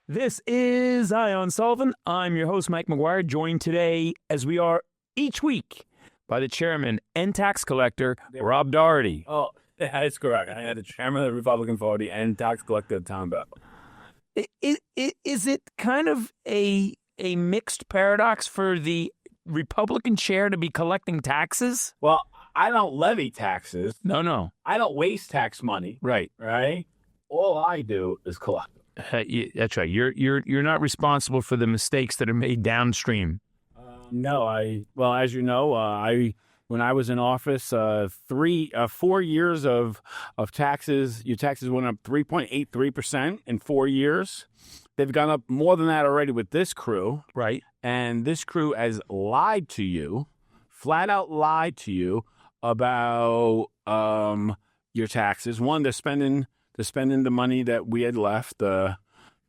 This is Ion Sullivan. I'm your host, Mike McGuire, joined today, as we are each week, by the chairman and tax collector, Rob Doherty. Oh, that's correct. I had the chairman of the Republican Party and tax collector of Town Bell. Is it kind of a mixed paradox for the Republican chair to be collecting taxes? Well, I don't levy taxes. No. I don't waste tax money. Right. All I do is collect them. That's right. You're not responsible for the mistakes that are made downstream. No, as you know, when I was in office, 4 years of taxes, your taxes went up 3.83% in 4 years. They've gone up more than that already with this crew. Right. And this crew has lied to you, flat out lied to you about your taxes. One, they're spending the money that we had left, the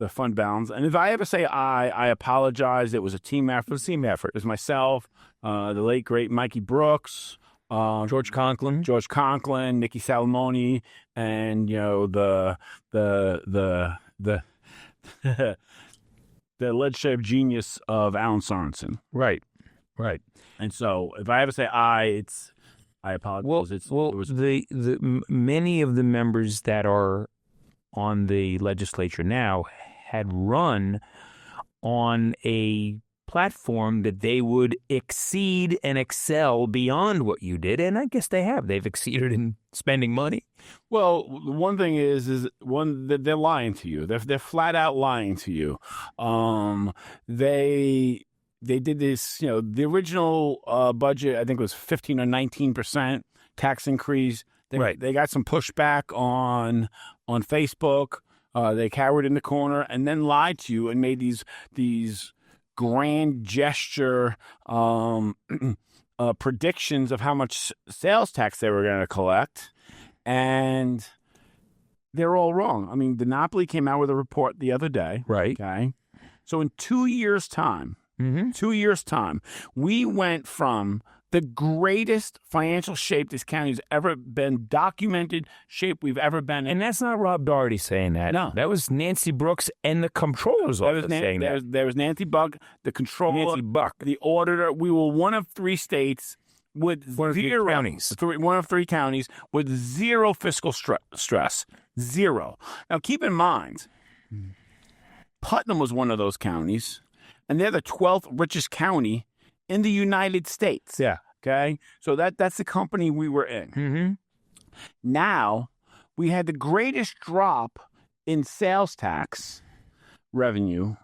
fund balance. And if I ever say I apologize. It was a team effort. It was a team effort. It was myself, the late great Mikey Brooks, George Conklin, Nikki Salamone, and the legislative genius of Alan Sorensen. Right. And so if I ever say I apologize. The many of the members that are on the legislature now had run on a platform that they would exceed and excel beyond what you did, and I guess they have. They've exceeded in spending money. Well, one thing is that they're lying to you. They're flat out lying to you. They did this, the original budget, I think, was 15 or 19% tax increase. They got some pushback on Facebook. They cowered in the corner and then lied to you and made these grand gesture predictions of how much sales tax they were going to collect. And they're all wrong. I mean, the Monopoly came out with a report the other day. Right. Okay. So in 2 years' time, 2 years' time, we went from the greatest financial shape this county's ever been, documented shape we've ever been in. And that's not Rob Doherty saying that. No. That was Nancy Brooks and the comptroller's office saying that. There was Nancy Buck, the controller, Nancy Buck, the auditor. We were one of three states with one of three counties. One of three counties with zero fiscal stress. Zero. Now, keep in mind, Putnam was one of those counties, and they're the 12th richest county in the United States. Yeah. Okay. So that's the company we were in. Mm-hmm. Now, we had the greatest drop in sales tax revenue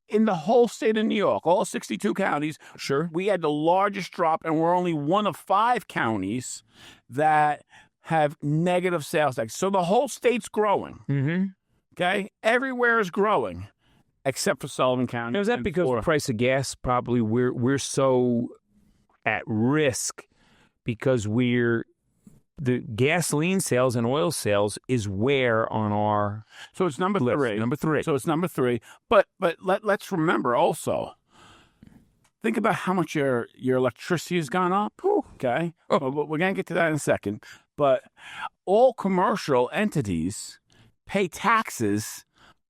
in the whole state of New York, all 62 counties. Sure. We had the largest drop, and we're only one of 5 counties that have negative sales tax. So the whole state's growing. Mm-hmm. Okay. Everywhere is growing. Except for Sullivan County. Now, is that because the price of gas? Probably we're so at risk because the gasoline sales and oil sales is where on our so it's number list. three. Number three. So it's number 3. But let's remember also. Think about how much your electricity has gone up. Okay. Oh. Well, we're gonna get to that in a second. But all commercial entities pay taxes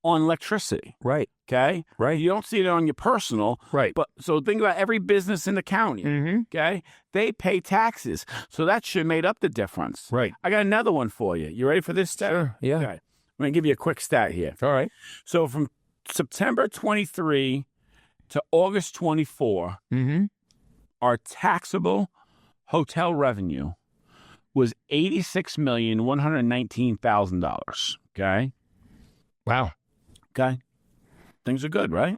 on electricity. Right. Okay. Right. You don't see it on your personal. Right. But so think about every business in the county. Mm-hmm. Okay. They pay taxes. So that should have made up the difference. Right. I got another one for you. You ready for this stat? Sure. Yeah. Okay. I'm going to give you a quick stat here. All right. So from September 23 to August 24, Mm-hmm. our taxable hotel revenue was $86,119,000. Okay. Wow. Okay. Things are good, right?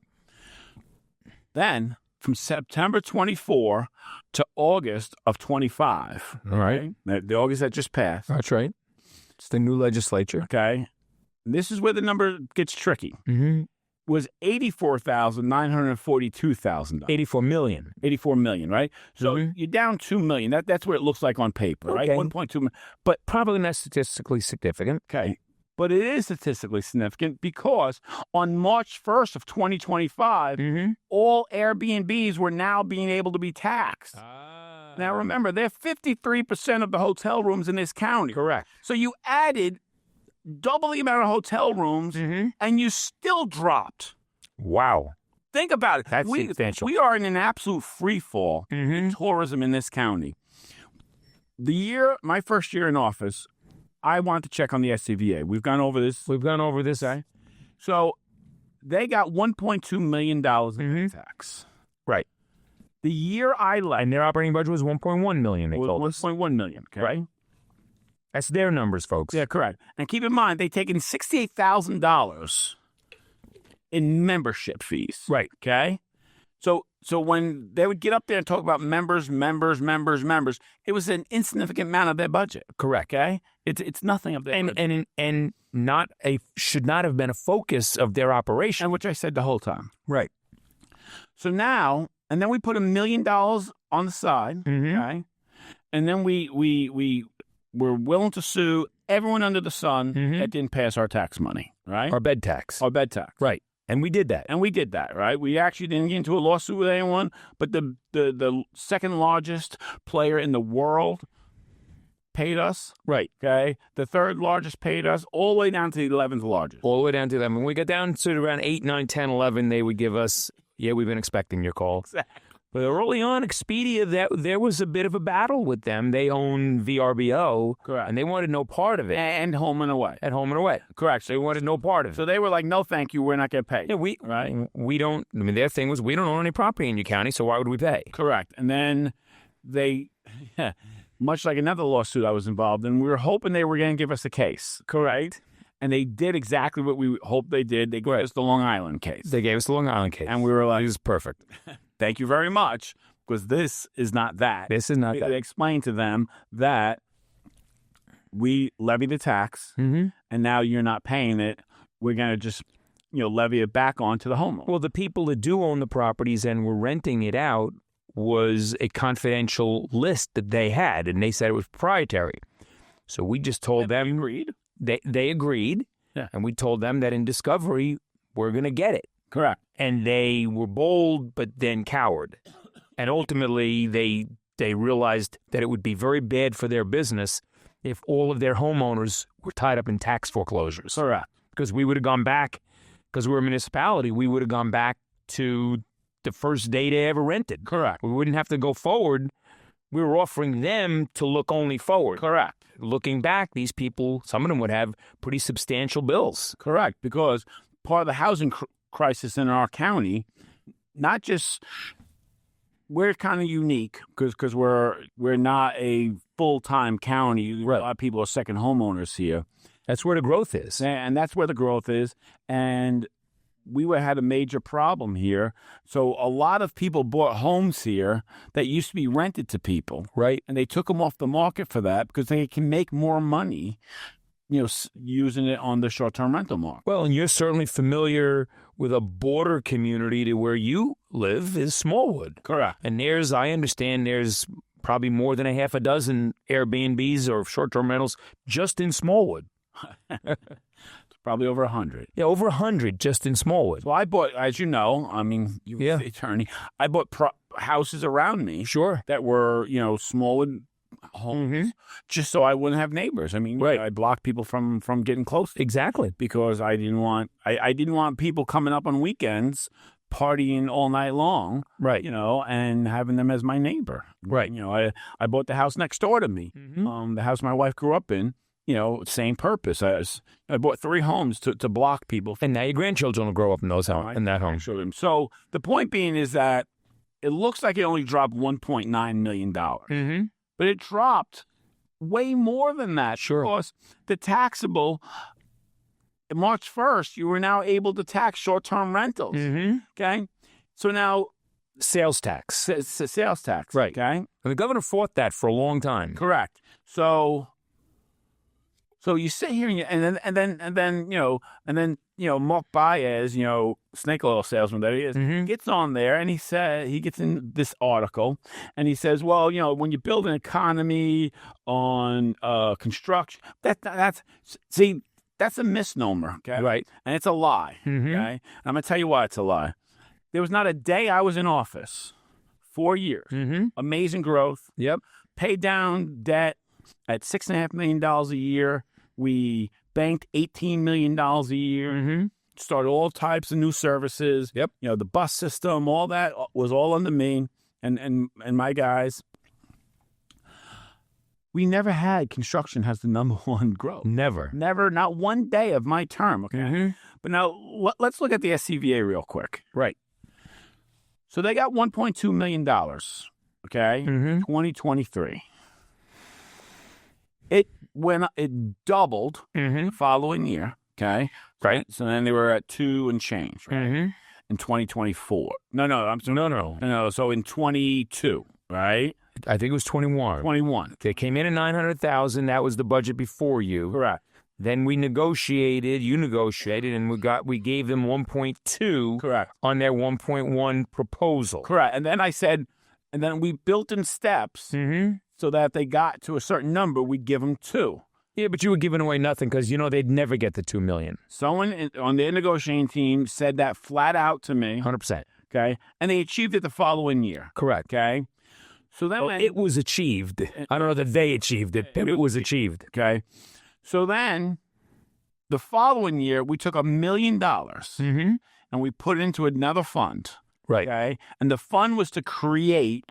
Then from September 24 to August of 25. All right. Okay, the August that just passed. That's right. It's the new legislature. Okay. This is where the number gets tricky. Mm-hmm. Was $84,942,000. 84 million. 84 million, right? So Mhm. you're down 2 million. That's what it looks like on paper, right? Okay. 1.2 million. But probably not statistically significant. Okay. But it is statistically significant because on March 1st of 2025, Mm-hmm. all Airbnbs were now being able to be taxed. Now, remember, they're 53% of the hotel rooms in this county. Correct. So you added double the amount of hotel rooms, and you still dropped. Wow. Think about it. That's substantial. We are in an absolute free fall in tourism in this county. My first year in office, I wanted to check on the SCVA. We've gone over this. Okay. So they got $1.2 million in tax. Right. The year I left, And their operating budget was $1.1 million, they told us. $1.1 million, okay? Right. That's their numbers, folks. Yeah, correct. And keep in mind, they've taken $68,000 in membership fees. Right. Okay? So when they would get up there and talk about members, it was an insignificant amount of their budget. Correct. Okay? It's nothing of their budget. And should not have been a focus of their operation. And which I said the whole time. Right. So now, and then we put $1 million on the side, okay? And then we were willing to sue everyone under the sun that didn't pass our tax money, right? Our bed tax. Our bed tax. Right. And we did that. And we did that, right? We actually didn't get into a lawsuit with anyone, but the second largest player in the world paid us. Right. Okay? The third largest paid us, all the way down to the 11th largest. All the way down to them. When we got down to around 8, 9, 10, 11, they would give us, we've been expecting your call. Exactly. But early on, Expedia, there was a bit of a battle with them. They own VRBO. Correct. And they wanted no part of it. And Home and Away. At Home and Away. Correct. They wanted no part of it. So they were like, no, thank you, we're not going to pay. Yeah, we don't, their thing was, we don't own any property in your county, so why would we pay? Correct. And then they, much like another lawsuit I was involved in, we were hoping they were going to give us a case. Correct. And they did exactly what we hoped they did. They gave us the Long Island case. They gave us the Long Island case. And we were like, this is perfect. Thank you very much, because this is not that. This is not that. They explained to them that we levy the tax, and now you're not paying it. We're going to just, levy it back onto the homeowner. Well, the people that do own the properties and were renting it out was a confidential list that they had, and they said it was proprietary. So we just told them. They agreed. They agreed, and we told them that in discovery, we're going to get it. Correct. And they were bold, but then coward. And ultimately, they realized that it would be very bad for their business if all of their homeowners were tied up in tax foreclosures. Correct. Because we would have gone back, because we're a municipality, we would have gone back to the first day they ever rented. Correct. We wouldn't have to go forward. We were offering them to look only forward. Correct. Looking back, these people, some of them would have pretty substantial bills. Correct. Because part of the housing crisis in our county, not just, we're kind of unique because we're not a full-time county. Right. A lot of people are second homeowners here. That's where the growth is. And that's where the growth is. And we had a major problem here. So a lot of people bought homes here that used to be rented to people. Right. And they took them off the market for that because they can make more money, using it on the short-term rental market. Well, and you're certainly familiar with a border community to where you live is Smallwood. Correct. And I understand there's probably more than a half a dozen Airbnbs or short-term rentals just in Smallwood. Probably over 100. Yeah, over 100 just in Smallwood. So I bought, as you know, you're the attorney, I bought houses around me. Sure. That were, Smallwood homes, just so I wouldn't have neighbors. Right. I blocked people from getting close. Exactly. Because I didn't want people coming up on weekends, partying all night long. Right. And having them as my neighbor. Right. I bought the house next door to me, the house my wife grew up in. Same purpose. I bought 3 homes to block people. And now your grandchildren will grow up in in that home. So the point being is that it looks like it only dropped $1.9 million. But it dropped way more than that. Sure. Because the taxable, March 1st, you were now able to tax short-term rentals. Okay? So now... Sales tax. Sales tax. Right. Okay? And the governor fought that for a long time. Correct. So you sit here and then Mark Baez, snake oil salesman that he is, gets on there and he gets in this article and he says, well, when you build an economy on construction, that's a misnomer, okay? Right. And it's a lie, okay? And I'm going to tell you why it's a lie. There was not a day I was in office, 4 years, amazing growth. Yep. Paid down debt at $6.5 million a year. We banked $18 million a year, started all types of new services. Yep. You know, the bus system, all that was all under me and my guys. We never had construction as the number one growth. Never, not one day of my term. Okay. But now let's look at the SCVA real quick. Right. So they got $1.2 million. Okay. 2023. It doubled the following year. Okay. Right. So then they were at 2 and change. Right? In 2024. No. So in 22, right? I think it was 21. 21. They came in at 900,000. That was the budget before you. Correct. Then you negotiated, and we gave them 1.2. Correct. On their 1.1 proposal. Correct. And then I said, and then we built in steps so that if they got to a certain number, we'd give them 2. Yeah, but you were giving away nothing because, they'd never get the $2 million. Someone on their negotiating team said that flat out to me. 100%. Okay. And they achieved it the following year. Correct. Okay. So then it was achieved. I don't know that they achieved it, but it was achieved. Okay. So then the following year, we took $1 million and we put it into another fund. Right. Okay. And the fund was to create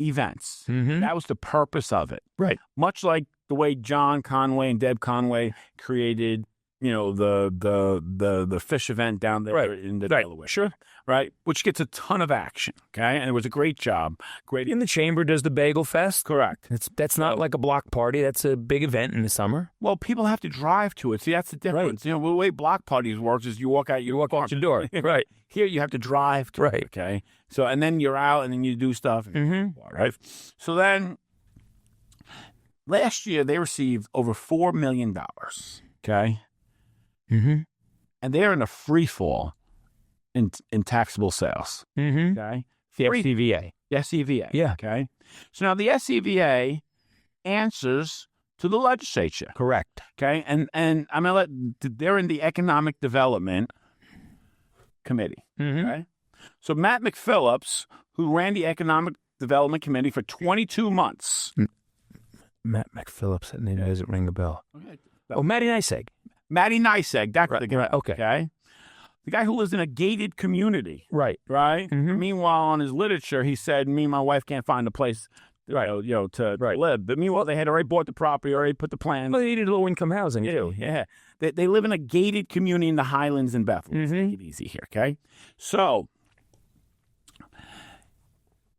events. That was the purpose of it. Right. Much like the way John Conway and Deb Conway created, the fish event down there in the Delaware. Sure. Right. Which gets a ton of action. Okay. And it was a great job. Great. In the Chamber does the Bagel Fest. Correct. That's not like a block party. That's a big event in the summer. Well, people have to drive to it. See, that's the difference. Right. The way block parties works is you walk out your door. Right. Here you have to drive to it. Okay. So, and then you're out and then you do stuff. Right. So then last year they received over $4 million. Okay. And they're in a free fall in taxable sales. Okay. The SCVA. The SCVA. Yeah. Okay. So now the SCVA answers to the legislature. Correct. Okay. And I'm going to they're in the Economic Development Committee. Okay. So Matt McPhillips, who ran the Economic Development Committee for 22 months. Matt McPhillips, that name doesn't ring a bell. Okay. Oh, Matty Neiseg. Matty Neiseg, that's the guy. Right, okay. The guy who lives in a gated community. Right. Meanwhile, on his literature, he said, me and my wife can't find a place to live. But meanwhile, they had already bought the property, already put the plan. Well, they needed low-income housing, too. Yeah. They live in a gated community in the Highlands in Bethel. Let's take it easy here, okay? So,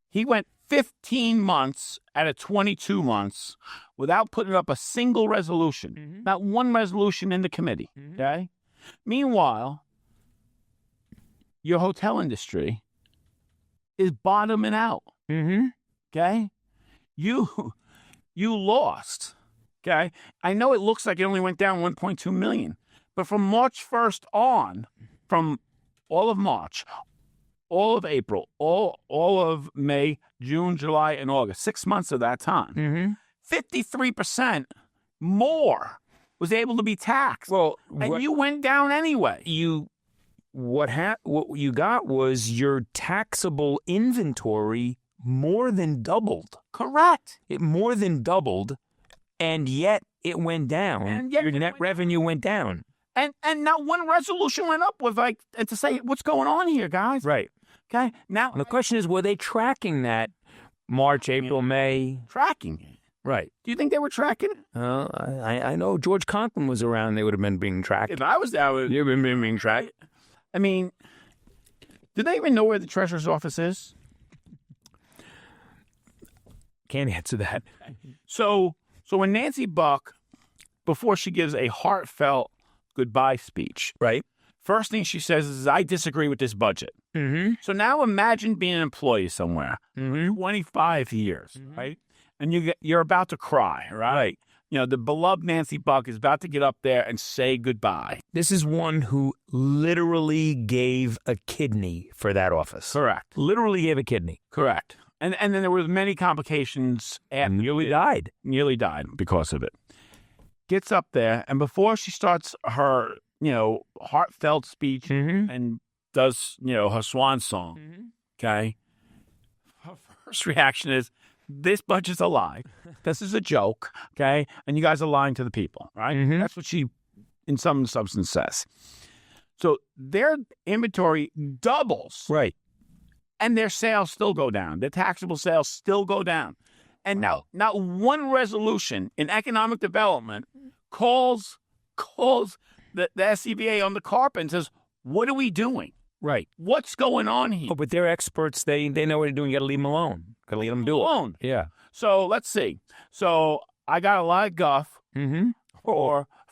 he went 15 months out of 22 months without putting up a single resolution. Not one resolution in the committee, okay? Meanwhile, your hotel industry is bottoming out, okay? You lost, okay? I know it looks like it only went down 1.2 million, but from March 1st on, from all of March, all of April, all of May, June, July, and August, 6 months of that time, 53% more was able to be taxed. Well, and you went down anyway. What you got was your taxable inventory more than doubled. Correct. It more than doubled, and yet it went down. And yet your net revenue went down. And not one resolution went up with to say what's going on here, guys. Right. Okay. Now and the question is, were they tracking that March, April, May? Tracking it. Right. Do you think they were tracking it? I know George Conklin was around. They would have been being tracked. If I was there, you've been being tracked. I mean, do they even know where the treasurer's office is? Can't answer that. So when Nancy Buck, before she gives a heartfelt goodbye speech, right? First thing she says is, I disagree with this budget. So now imagine being an employee somewhere, 25 years, right? And you're about to cry, right? You know, the beloved Nancy Buck is about to get up there and say goodbye. This is one who literally gave a kidney for that office. Correct. Literally gave a kidney. Correct. And then there was many complications. And nearly died. Nearly died because of it. Gets up there, and before she starts her, heartfelt speech and does, her swan song, okay, her first reaction is, this budget's a lie. This is a joke, okay? And you guys are lying to the people, right? Mm-hmm. That's what she, in some substance, says. So their inventory doubles. Right. And their sales still go down. Their taxable sales still go down. And now, not one resolution in economic development calls the SCBA on the carpet and says, what are we doing? Right. What's going on here? Oh, but they're experts. They know what they're doing. You got to leave them alone. Got to let them do it. Alone. Yeah. So let's see. So I got a lot of guff Mm-hmm.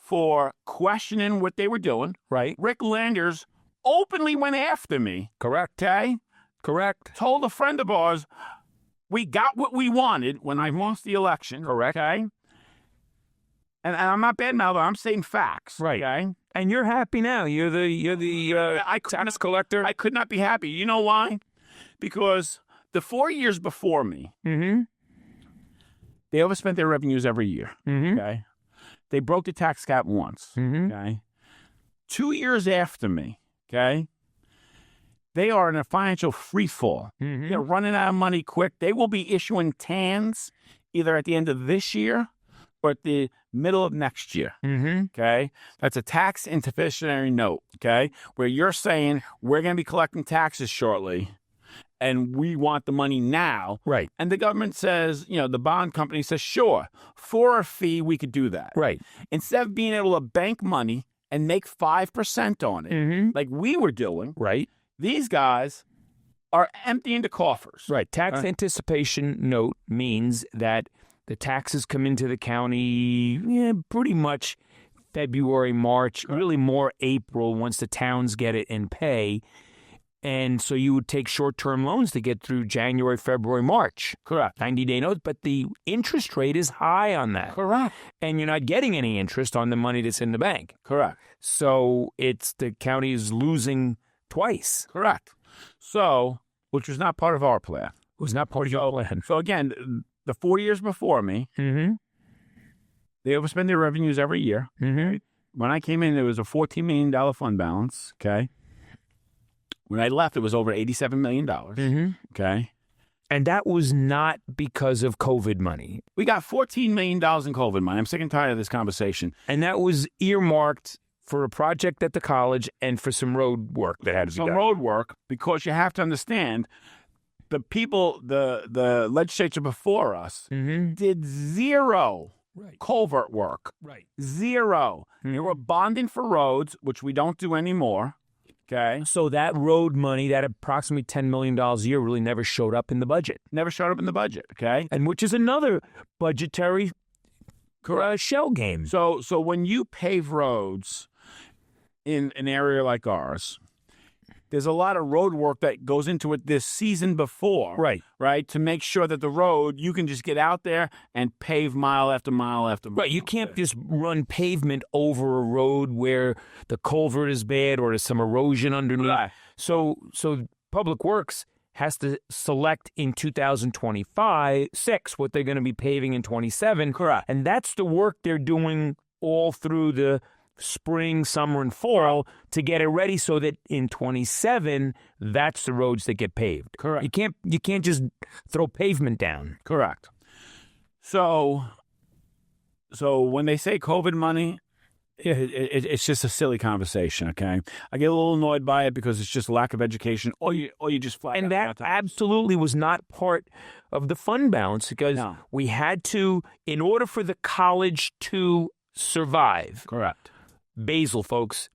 for questioning what they were doing. Right. Rick Landers openly went after me. Correct. Okay? Correct. Told a friend of ours, we got what we wanted when I lost the election. Correct. Okay? And I'm not bad-mouthing. I'm saying facts. Right. Okay? And you're happy now. You're the tax collector. I could not be happy. You know why? Because the 4 years before me, Mm-hmm. they overspent their revenues every year. Mm-hmm. Okay? They broke the tax cap once. Mm-hmm. Okay? 2 years after me, okay, they are in a financial free fall. Mm-hmm. They're running out of money quick. They will be issuing TANs either at the end of this year or at the middle of next year. Mm-hmm. Okay? That's a tax interventionary note, okay, where you're saying we're going to be collecting taxes shortly and we want the money now. Right. And the government says, the bond company says, sure, for a fee, we could do that. Right. Instead of being able to bank money and make 5% on it, Mm-hmm. like we were doing, Right. these guys are emptying the coffers. Right. Tax anticipation note means that the taxes come into the county pretty much February, March, really more April once the towns get it and pay. And so you would take short-term loans to get through January, February, March. Correct. 90-day notes, but the interest rate is high on that. Correct. And you're not getting any interest on the money that's in the bank. Correct. So it's the county is losing twice. Correct. So, which was not part of our plan. It was not part of your plan. So again, the 4 years before me, Mm-hmm. they overspend their revenues every year. Mm-hmm. When I came in, there was a $14 million fund balance, okay? When I left, it was over $87 million, Mm-hmm. okay? And that was not because of COVID money. We got $14 million in COVID money. I'm sick and tired of this conversation. And that was earmarked for a project at the college and for some road work that had to be Some done. road work, because you have to understand, the people, the legislature before us Mm-hmm. did zero Right. culvert work. Right. Zero. They were bonding for roads, which we don't do anymore, okay? So that road money, that approximately $10 million a year, really never showed up in the budget. Never showed up in the budget, okay? And which is another budgetary shell game. So when you pave roads in an area like ours, there's a lot of road work that goes into it this season before. Right? To make sure that the road, you can just get out there and pave mile after mile after mile. Right. You can't just run pavement over a road where the culvert is bad or there's some erosion underneath. Right. So Public Works has to select in 2025-6 what they're going to be paving in 27. Correct. And that's the work they're doing all through the spring, summer, and fall to get it ready so that in 27, that's the roads that get paved. Correct. You can't just throw pavement down. Correct. So when they say COVID money, it's just a silly conversation, okay? I get a little annoyed by it because it's just lack of education, or you just flat. And that absolutely was not part of the fund balance because we had to, in order for the college to survive. Correct. Basil, folks,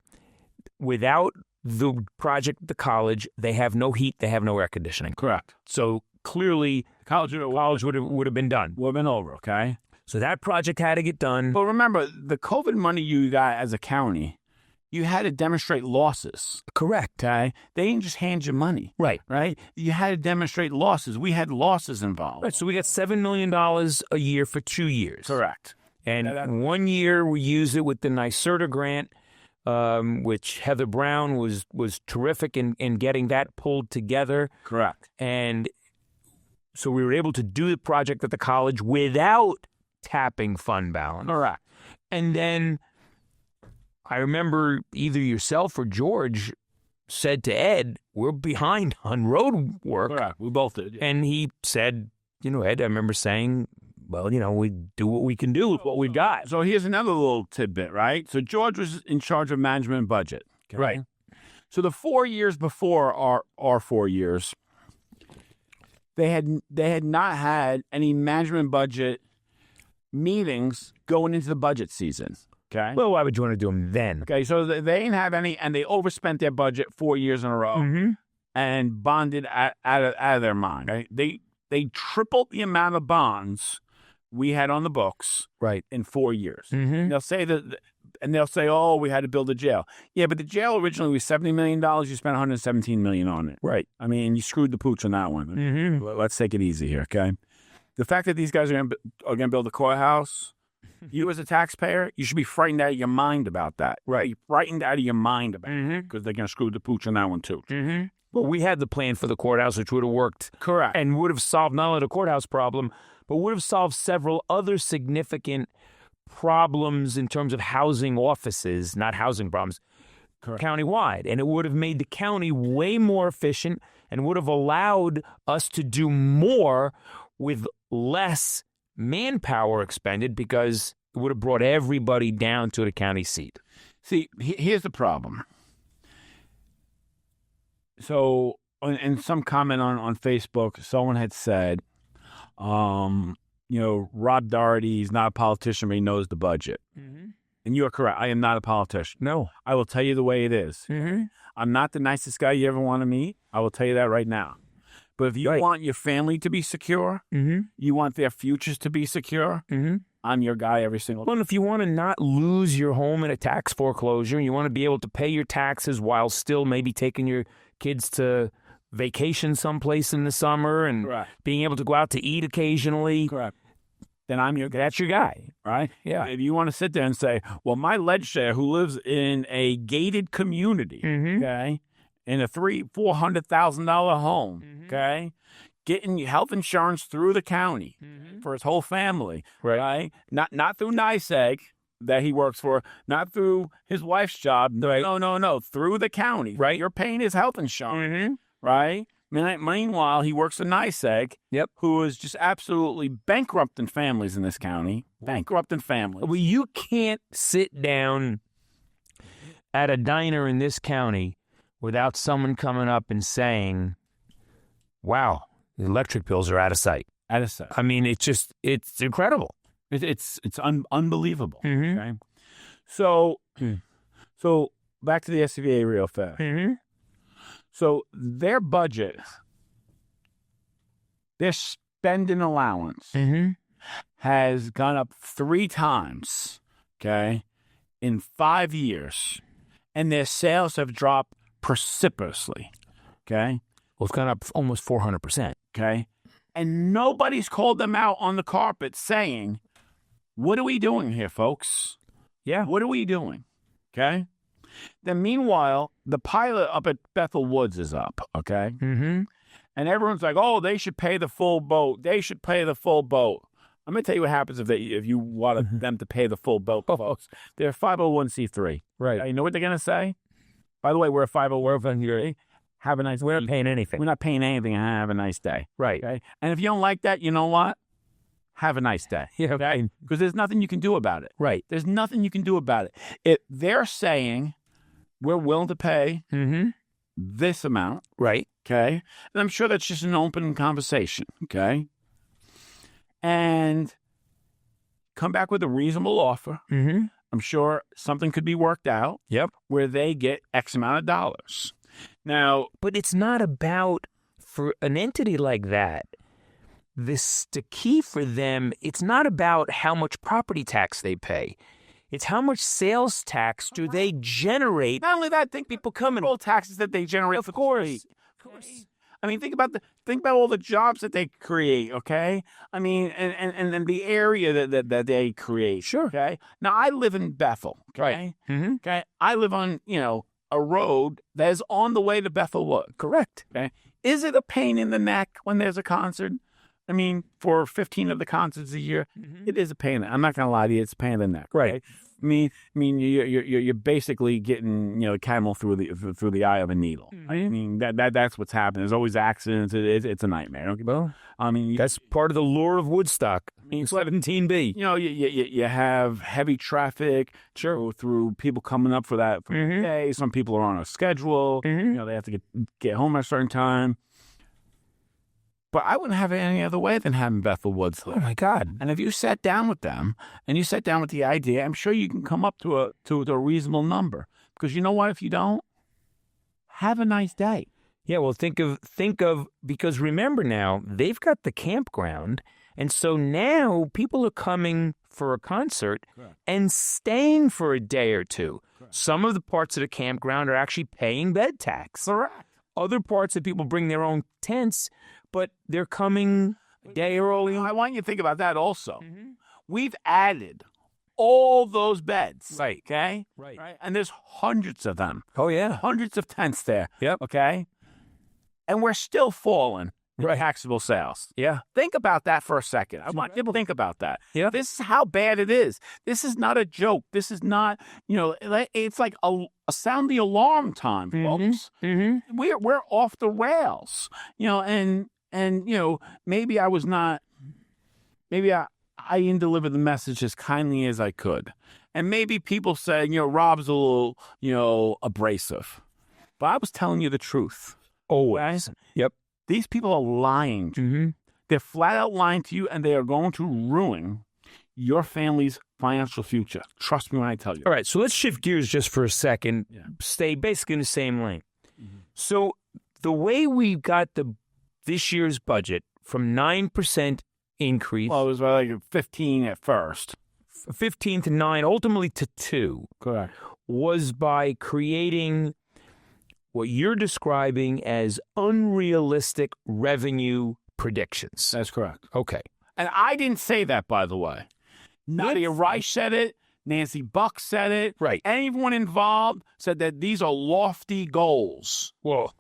without the project at the college, they have no heat, they have no air conditioning. Correct. So clearly, college would have been done. Would have been over, okay? So that project had to get done. But remember, the COVID money you got as a county, you had to demonstrate losses. Correct. Okay? They didn't just hand you money. Right. Right? You had to demonstrate losses. We had losses involved. Right. So we got $7 million a year for 2 years. Correct. And 1 year we used it with the NYSERDA grant, which Heather Brown was terrific in getting that pulled together. Correct. And so we were able to do the project at the college without tapping fund balance. Correct. And then I remember either yourself or George said to Ed, we're behind on road work. Correct. We both did. Yeah. And he said, Ed, I remember saying, well, we do what we can do with what we got. So here's another little tidbit, right? So George was in charge of management and budget. Okay? Right. So the 4 years before our 4 years, they had not had any management budget meetings going into the budget season. Okay. Well, why would you want to do them then? Okay. So they didn't have any, and they overspent their budget 4 years in a row and bonded out of their mind. Right? They tripled the amount of bonds we had on the books in 4 years. Mm-hmm. They'll say, oh, we had to build a jail. Yeah, but the jail originally was $70 million. You spent $117 million on it. Right. I mean, you screwed the pooch on that one. Mm-hmm. Let's take it easy here, okay? The fact that these guys are going to build a courthouse, you as a taxpayer, you should be frightened out of your mind about that. Right. You're frightened out of your mind about it because they're going to screw the pooch on that one too. Mm-hmm. Well, we had the plan for the courthouse, which would have worked. Correct. And would have solved not only the courthouse problem, but would have solved several other significant problems in terms of housing offices, not housing problems, countywide. And it would have made the county way more efficient and would have allowed us to do more with less manpower expended because it would have brought everybody down to the county seat. See, here's the problem. So, in some comment on Facebook, someone had said, Rob Doherty is not a politician, but he knows the budget. Mm-hmm. And you are correct. I am not a politician. No. I will tell you the way it is. Mm-hmm. I'm not the nicest guy you ever want to meet. I will tell you that right now. But if you want your family to be secure, you want their futures to be secure, I'm your guy every single day. Well, if you want to not lose your home in a tax foreclosure, you want to be able to pay your taxes while still maybe taking your kids to vacation someplace in the summer and being able to go out to eat occasionally. Correct. Then I'm your guy. That's your guy. Right? Yeah. If you want to sit there and say, well, my legislator who lives in a gated community, okay, in a $400,000 home, okay, getting health insurance through the county for his whole family, right? Not through NYSEG that he works for, not through his wife's job. Right. No, through the county. Right. You're paying his health insurance, right? Meanwhile, he works for NYSEG, who is just absolutely bankrupting families in this county. Bankrupting families. Well, you can't sit down at a diner in this county without someone coming up and saying, wow, the electric bills are out of sight. Out of sight. I mean, it's incredible. It's unbelievable. Mm-hmm. Okay? So back to the SCBA real fast. Mm-hmm. So their budget, their spending allowance has gone up 3 times, okay, in 5 years. And their sales have dropped precipitously, okay? Well, it's gone up almost 400%. Okay? And nobody's called them out on the carpet saying, what are we doing here, folks? Yeah. What are we doing? Okay? Then meanwhile, the pilot up at Bethel Woods is up, okay? Mm-hmm. And everyone's like, oh, they should pay the full boat. They should pay the full boat. I'm going to tell you what happens if you want them to pay the full boat, folks. They're a 501c3. Right. You know what they're going to say? By the way, we're a 501c3. Have a nice day. We're not paying anything. We're not paying anything. Have a nice day. Right. Okay? And if you don't like that, you know what? Have a nice day. Yeah. Okay? Because there's nothing you can do about it. Right. There's nothing you can do about it. If they're saying we're willing to pay this amount. Right. Okay? And I'm sure that's just an open conversation. Okay? And come back with a reasonable offer. Mm-hmm. I'm sure something could be worked out. Yep. Where they get X amount of dollars. Now, but it's not about, for an entity like that, the key for them, it's not about how much property tax they pay. It's how much sales tax do they generate. Not only that, I think people come in. All taxes that they generate. Of course. I mean, think about all the jobs that they create. Okay. I mean, and the area that they create. Sure. Okay. Now I live in Bethel. Okay. Right. Mm-hmm. Okay. I live on a road that is on the way to Bethel Wood. Correct. Okay. Is it a pain in the neck when there's a concert? I mean, for 15 of the concerts a year, it is a pain. I'm not going to lie to you. It's a pain in the neck. Right. You're basically getting camel through the eye of a needle. I mean that's what's happening. There's always accidents. It's a nightmare. Okay? Well, that's part of the lure of Woodstock. 17B. You have heavy traffic through people coming up for that the day. Some people are on a schedule. They have to get home at a certain time. But I wouldn't have it any other way than having Bethel Woods there. Oh my God! And if you sat down with them and you sat down with the idea, I'm sure you can come up to a reasonable number. Because you know what? If you don't, have a nice day. Yeah, well, think of because remember now they've got the campground, and so now people are coming for a concert and staying for a day or two. Some of the parts of the campground are actually paying bed tax. Correct. Other parts that people bring their own tents, but they're coming a day early. I want you to think about that also. We've added all those beds. Right. Okay? Right. And there's hundreds of them. Oh, yeah. Hundreds of tents there. Yep. Okay? And we're still falling in taxable sales. Yeah. Think about that for a second. I want you to think about that. Yeah. This is how bad it is. This is not a joke. This is not, it's like sound the alarm time, folks. We're off the rails. And maybe I was not, maybe I didn't deliver the message as kindly as I could. And maybe people said, Rob's a little, abrasive. But I was telling you the truth. Always. Right? Yep. These people are lying to you. They're flat out lying to you, and they are going to ruin your family's financial future. Trust me when I tell you. All right, so let's shift gears just for a second. Yeah. Stay basically in the same lane. So the way we got this year's budget from 9% increase. Well, it was like 15 at first. 15 to 9, ultimately to 2. Correct. Was by creating what you're describing as unrealistic revenue predictions. That's correct. Okay. And I didn't say that, by the way. Nadia Reich said it. Nancy Buck said it. Right. Anyone involved said that these are lofty goals. Well,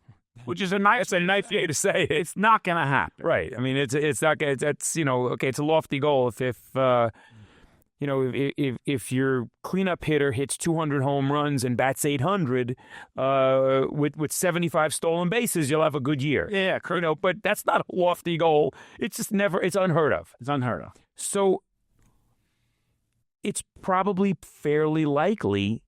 which is a nice way to say it. It's not going to happen. Right. I mean, it's not. It's okay. It's a lofty goal if your cleanup hitter hits 200 home runs and bats 800 with 75 stolen bases, you'll have a good year. Yeah, but that's not a lofty goal. It's just it's unheard of. It's unheard of. So it's probably fairly likely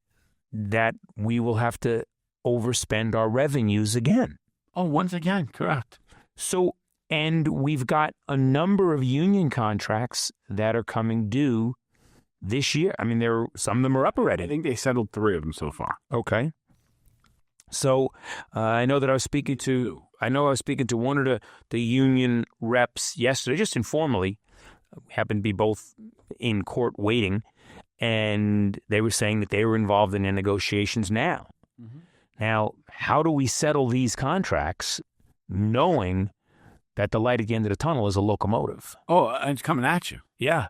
that we will have to overspend our revenues again. Oh, once again, correct. So, and we've got a number of union contracts that are coming due this year. I mean, some of them are up already. I think they settled 3 of them so far. Okay. So I know I was speaking to one of the union reps yesterday, just informally. We happened to be both in court waiting, and they were saying that they were involved in the negotiations now. Now, how do we settle these contracts knowing that the light at the end of the tunnel is a locomotive? Oh, and it's coming at you. Yeah.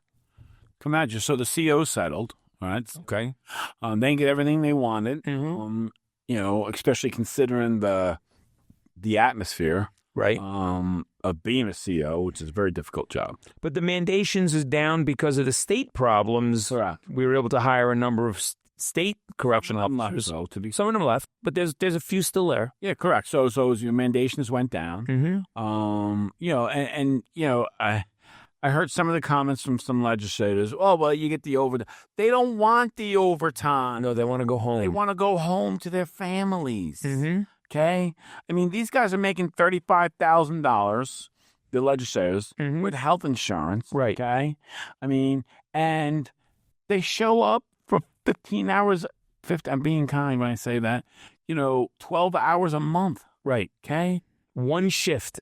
Come at you. So the CO settled, all right? Okay. They didn't get everything they wanted, especially considering the atmosphere, right, of being a CO, which is a very difficult job. But the mandations is down because of the state problems. Correct. We were able to hire a number of state correctional officers. Some of them left, but there's a few still there. Yeah, correct. So your mandations went down. I heard some of the comments from some legislators. Oh, well, you get the overtime. They don't want the overtime. No, they want to go home. They want to go home to their families. Mm-hmm. Okay? I mean, these guys are making $35,000, the legislators, with health insurance. Right. Okay? I mean, and they show up for 15 hours. I'm being kind when I say that. 12 hours a month. Right. Okay? One shift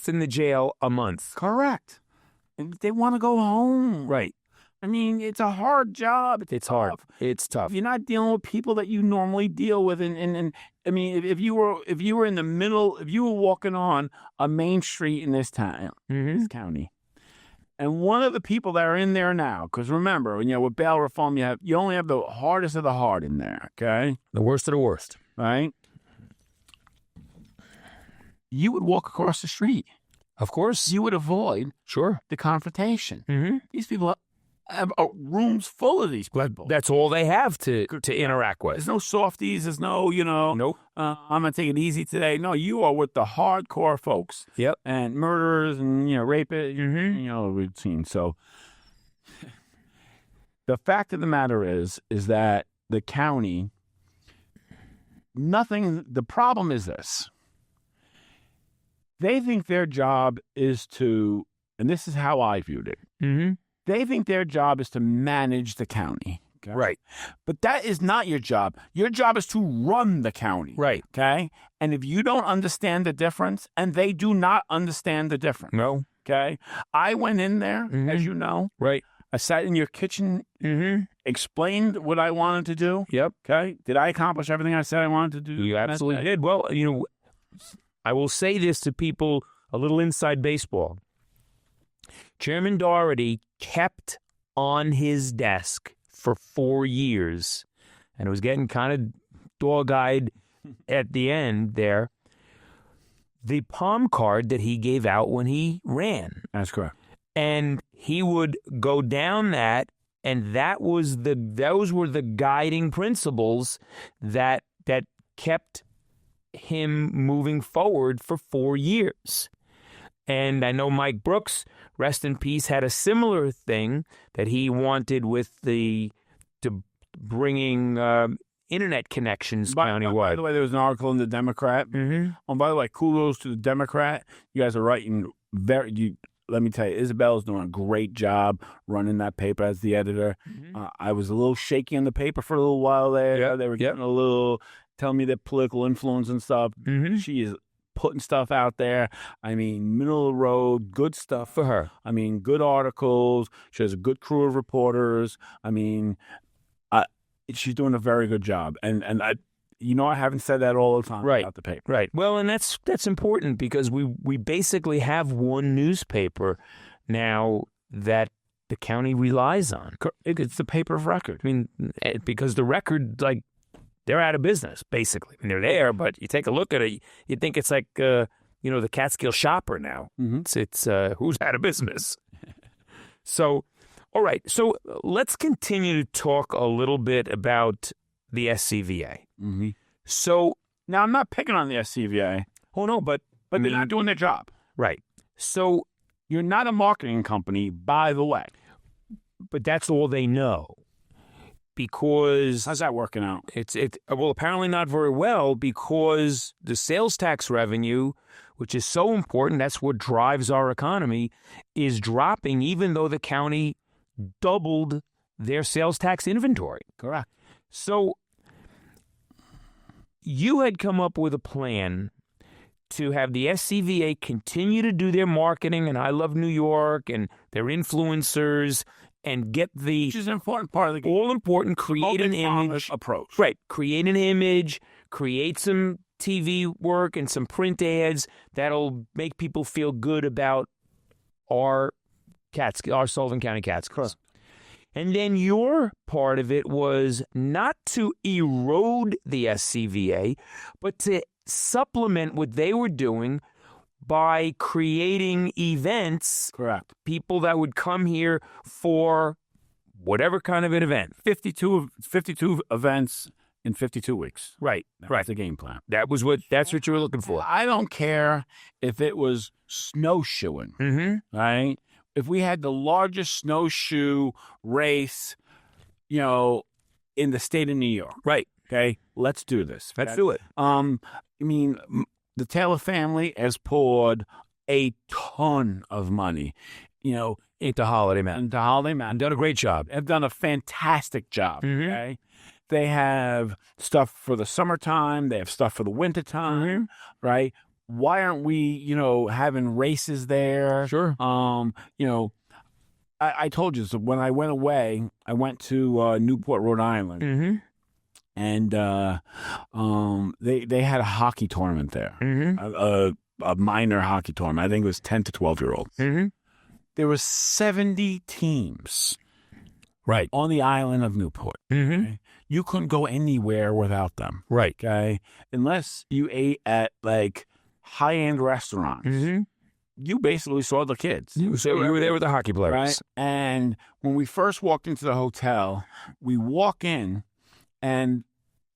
in the jail a month. Correct. And they want to go home. Right. I mean, it's a hard job. It's hard. It's tough. You're not dealing with people that you normally deal with. And I mean, if you were in the middle, if you were walking on a main street in this town, this county, and one of the people that are in there now, because remember, with bail reform, you only have the hardest of the hard in there, okay? The worst of the worst. Right? You would walk across the street. Of course. You would avoid the confrontation. Mm-hmm. These people are rooms full of these people. That's all they have to interact with. There's no softies. There's no, Nope. I'm going to take it easy today. No, you are with the hardcore folks. Yep. And murderers and, rapists, we've seen. So the fact of the matter is that the county, the problem is this. They think their job is to, and this is how I viewed it. Mm-hmm. They think their job is to manage the county. Okay? Right. But that is not your job. Your job is to run the county. Right. Okay. And if you don't understand the difference, and they do not understand the difference. No. Okay. I went in there, as you know. Right. I sat in your kitchen, explained what I wanted to do. Yep. Okay. Did I accomplish everything I said I wanted to do? You absolutely did. Well, I will say this to people a little inside baseball. Chairman Doherty kept on his desk for 4 years, and it was getting kind of dog-eyed at the end there, the palm card that he gave out when he ran. That's correct. And he would go down that, and those were the guiding principles that kept him moving forward for 4 years. And I know Mike Brooks, rest in peace, had a similar thing that he wanted with to bringing internet connections countywide. By the way, there was an article in the Democrat. Oh, by the way, kudos to the Democrat. You guys are writing let me tell you, Isabel's doing a great job running that paper as the editor. I was a little shaky on the paper for a little while there. Yep. They were getting a little, telling me their political influence and stuff. She is putting stuff out there. I mean, middle of the road, good stuff for her. I mean, good articles. She has a good crew of reporters. I mean, she's doing a very good job. And I haven't said that all the time about the paper. Right. Well, and that's important because we basically have one newspaper now that the county relies on. It's the paper of record. I mean, because the Record, they're out of business, basically. I mean, they're there, but you take a look at it, you think it's like, the Catskill Shopper now. It's who's out of business. So, all right. So let's continue to talk a little bit about the SCVA. So now I'm not picking on the SCVA. Oh, no, but they're not doing their job. Right. So you're not a marketing company, by the way. But that's all they know. Because how's that working out? Well, apparently not very well, because the sales tax revenue, which is so important, that's what drives our economy, is dropping, even though the county doubled their sales tax inventory. Correct. So you had come up with a plan to have the SCVA continue to do their marketing, and I Love New York, and their influencers, and get which is an important part of the game. All important, create an image approach. Right. Create an image, create some TV work and some print ads that'll make people feel good about our Sullivan County Catskills. And then your part of it was not to erode the SCVA, but to supplement what they were doing by creating events. Correct. People that would come here for whatever kind of an event. 52 events in 52 weeks. Right. That's the game plan. That's what you were looking for. I don't care if it was snowshoeing. Right? If we had the largest snowshoe race, in the state of New York. Right. Okay. Let's do this. Let's do it. The Taylor family has poured a ton of money, into Holiday Mountain. And done a great job. Have done a fantastic job. Okay. They have stuff for the summertime. They have stuff for the wintertime. Right. Why aren't we, having races there? Sure. I told you, so when I went away, I went to Newport, Rhode Island. And they had a hockey tournament there, a minor hockey tournament. I think it was 10 to 12-year-olds. There were 70 teams on the island of Newport. Okay? You couldn't go anywhere without them. Right. Okay? Unless you ate at, high-end restaurants. you basically saw the kids. You were there with the hockey players. Right? And when we first walked into the hotel, we walk in and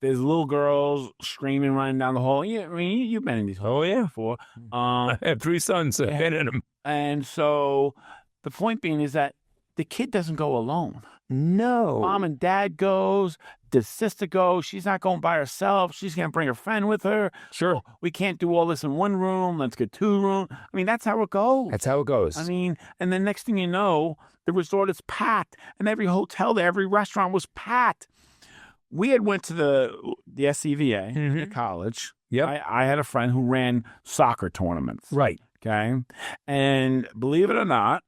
there's little girls screaming, running down the hall. Yeah, I mean, you've been in these halls before. I have 3 sons. I've been in them. And so the point being is that the kid doesn't go alone. No. Mom and dad goes. The sister goes. She's not going by herself. She's going to bring her friend with her. Sure. We can't do all this in one room. Let's get 2 rooms. I mean, that's how it goes. That's how it goes. I mean, and then next thing you know, the resort is packed. And every hotel there, every restaurant was packed. We had went to the SCVA at college. Yep. I had a friend who ran soccer tournaments. Right. Okay. And believe it or not,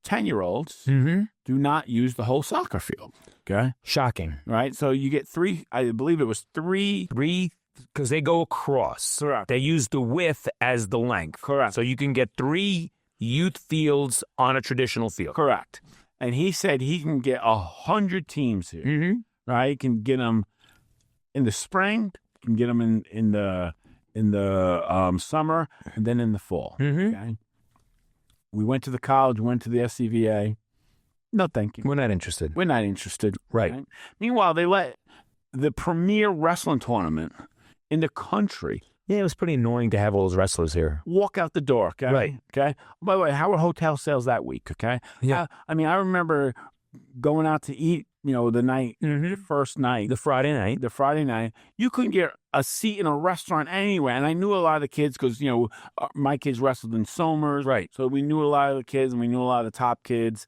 10-year-olds do not use the whole soccer field. Okay. Shocking. Right. So you get 3, I believe it was 3. 3, because they go across. Correct. They use the width as the length. Correct. So you can get 3 youth fields on a traditional field. Correct. And he said he can get 100 teams here. Right. He can get them in the spring, can get them in the summer, and then in the fall. Okay. We went to the college, went to the SCVA. No, thank you. We're not interested. We're not interested. Right. Okay? Meanwhile, they let the premier wrestling tournament in the country. Yeah, it was pretty annoying to have all those wrestlers here. Walk out the door, okay? Right. Okay. By the way, how were hotel sales that week, okay? Yeah. I mean, I remember going out to eat, the night, the first night. The Friday night. You couldn't get a seat in a restaurant anywhere. And I knew a lot of the kids because, my kids wrestled in Somers. Right. So we knew a lot of the kids and we knew a lot of the top kids.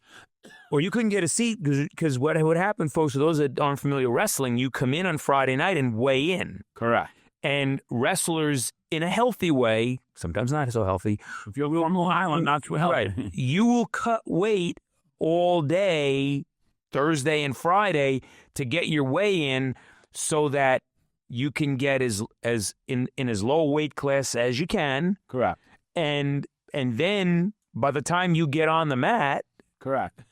Or you couldn't get a seat because what would happen, folks, for those that aren't familiar with wrestling, you come in on Friday night and weigh in. Correct. And wrestlers, in a healthy way, sometimes not so healthy. If you're on Long Island, not too healthy. Right. You will cut weight all day, Thursday and Friday, to get your weigh in so that you can get as in as low a weight class as you can. Correct. And then by the time you get on the mat, correct,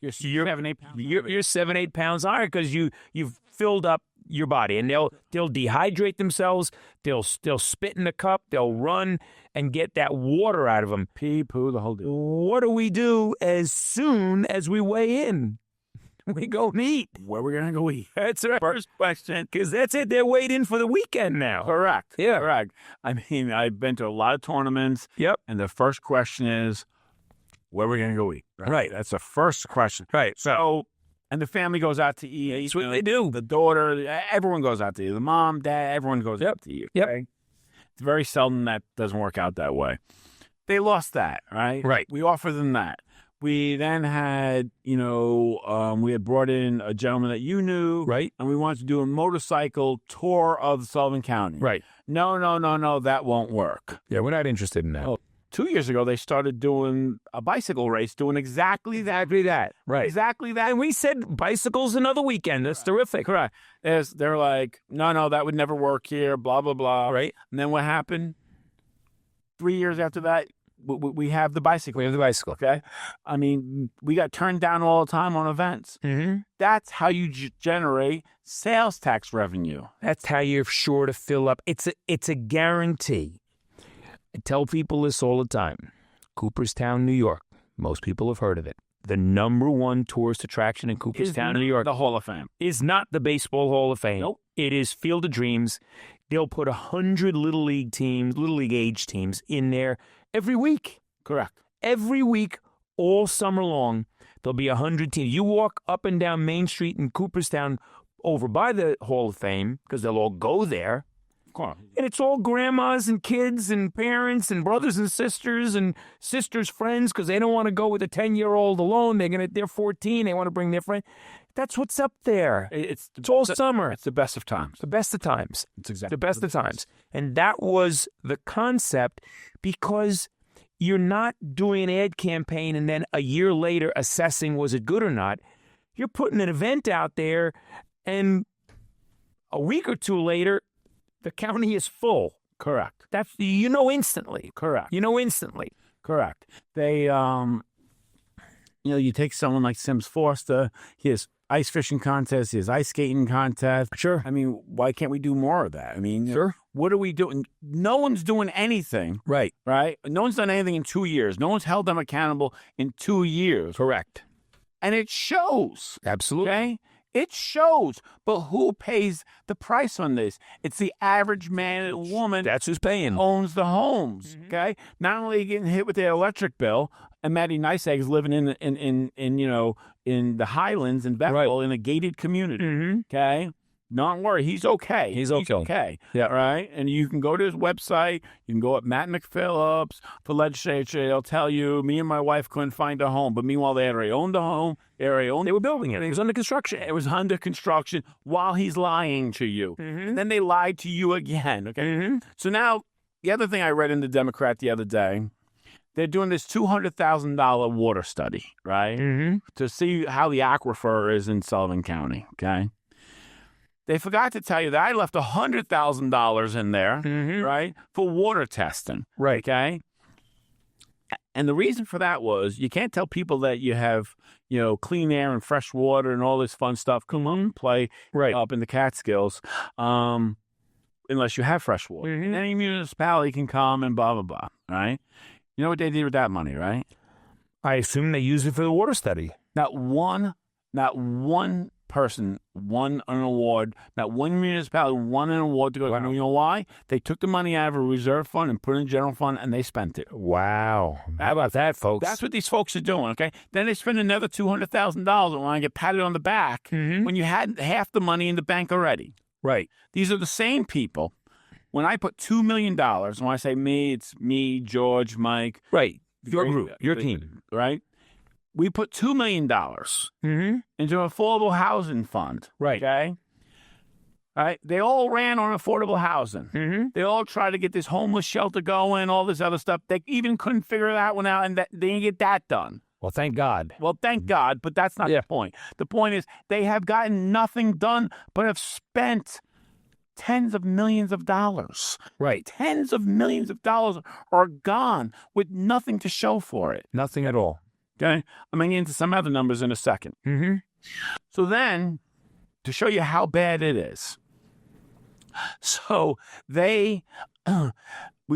you're 7-8 pounds. You're 7-8 pounds higher because you've filled up your body, and they'll dehydrate themselves. They'll spit in the cup. They'll run and get that water out of them. Pee, poo, the whole deal. What do we do as soon as we weigh in? We go eat. Where we gonna go eat? That's the first question, because that's it. They're weighed in for the weekend now. Correct. Yeah. Correct. I mean, I've been to a lot of tournaments. Yep. And the first question is, where we gonna go eat? Right. That's the first question. Right. So, and the family goes out to eat. That's what they do. The daughter, everyone goes out to eat. The mom, dad, everyone goes out to eat. Yep. Okay? It's very seldom that doesn't work out that way. They lost that, right? Right. We offered them that. We then had, we had brought in a gentleman that you knew. Right. And we wanted to do a motorcycle tour of Sullivan County. Right. No, that won't work. Yeah, we're not interested in that. Oh, 2 years ago, they started doing a bicycle race, doing exactly that. Right. Exactly that. And we said bicycles another weekend. That's terrific. Correct. They're like, no, that would never work here, blah, blah, blah. Right. And then what happened? 3 years after that, we have the bicycle. We have the bicycle. Okay. I mean, we got turned down all the time on events. Mm-hmm. That's how you generate sales tax revenue. That's how you're sure to fill up. It's a guarantee. I tell people this all the time. Cooperstown, New York. Most people have heard of it. The number one tourist attraction in Cooperstown, New York, the Hall of Fame, is not the Baseball Hall of Fame. Nope. It is Field of Dreams. They'll put 100 Little League age teams in there every week. Correct. Every week, all summer long, there'll be 100 teams. You walk up and down Main Street in Cooperstown over by the Hall of Fame, because they'll all go there. And it's all grandmas and kids and parents and brothers and sisters' friends, because they don't want to go with a 10-year-old alone. They're 14. They want to bring their friend. That's what's up there. It's all summer. It's the best of times. The best of times. It's exactly the best of times. And that was the concept, because you're not doing an ad campaign and then a year later assessing was it good or not. You're putting an event out there, and a week or two later, the county is full. Correct. That's instantly. Correct. Instantly. Correct. They you take someone like Sims Foster, he has ice fishing contests, he has ice skating contests. Sure. I mean, why can't we do more of that? I mean, Sure. What are we doing? No one's doing anything. Right. Right? No one's done anything in 2 years. No one's held them accountable in 2 years. Correct. And it shows. Absolutely. Okay? It shows. But who pays the price on this? It's the average man and woman That's who's paying. owns the homes. Okay? Not only are you getting hit with their electric bill, and Matty Niceeg's living in the Highlands in Bethel in a gated community. Okay? Don't worry, he's okay. He's okay. Yeah. Right? And you can go to his website. You can go at Matt McPhillips for legislature. They'll tell you, me and my wife couldn't find a home. But meanwhile, they had already owned the home. They were building it. It was under construction. It was under construction while he's lying to you. And then they lied to you again. Okay? So now, the other thing I read in the Democrat the other day, they're doing this $200,000 water study, right? To see how the aquifer is in Sullivan County, okay? They forgot to tell you that I left $100,000 in there, right, for water testing. Right. Okay? And the reason for that was you can't tell people that you have, clean air and fresh water and all this fun stuff. Come on, play up in the Catskills, unless you have fresh water. Any municipality can come and blah, blah, blah, right? You know what they did with that money, right? I assume they use it for the water study. Not one person won an award. Not one municipality won an award to go. Wow. You know why? They took the money out of a reserve fund and put it in general fund, and they spent it. Wow. How about that, folks? That's what these folks are doing, okay? Then they spend another $200,000 and want to get patted on the back when you had half the money in the bank already. Right. These are the same people. When I put $2 million, when I say me, it's me, George, Mike. Right. Your group, your team. Right? We put $2 million into an affordable housing fund. Right. Okay? All right? They all ran on affordable housing. They all tried to get this homeless shelter going, all this other stuff. They even couldn't figure that one out, and they didn't get that done. Well, thank God. Well, thank God, but that's not the point. The point is they have gotten nothing done but have spent tens of millions of dollars. Right. Tens of millions of dollars are gone with nothing to show for it. Nothing at all. Okay? I'm going to get into some other numbers in a second. So then, to show you how bad it is, so we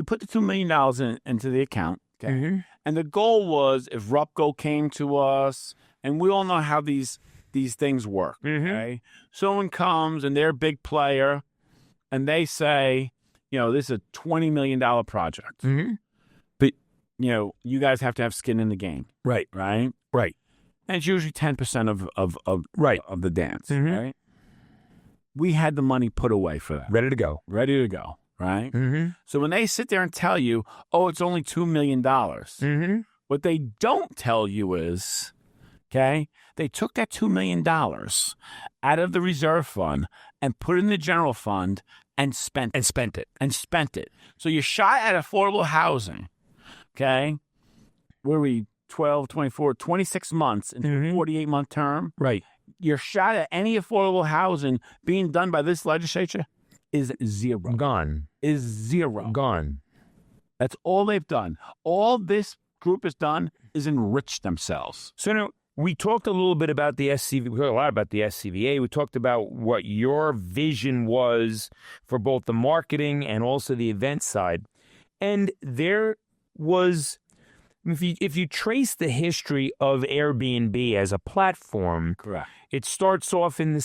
put the $2 million into the account, okay? And the goal was if RUPCO came to us, and we all know how these things work, okay? Someone comes, and they're a big player, and they say, this is a $20 million project. But, you guys have to have skin in the game. Right. Right? Right. And it's usually 10% of the dance, right? We had the money put away for that. Ready to go. Right? So when they sit there and tell you, oh, it's only $2 million, what they don't tell you is, okay, they took that $2 million out of the reserve fund and put it in the general fund and spent it. So you shot at affordable housing, okay? Where are we? 12, 24, 26 months into a 48-month term. Right. Your shot at any affordable housing being done by this legislature is zero. Gone. Is zero. Gone. That's all they've done. All this group has done is enrich themselves. So now, we talked a little bit about the SCVA. We talked a lot about the SCVA. We talked about what your vision was for both the marketing and also the event side. And there was, if you trace the history of Airbnb as a platform, correct, it starts off in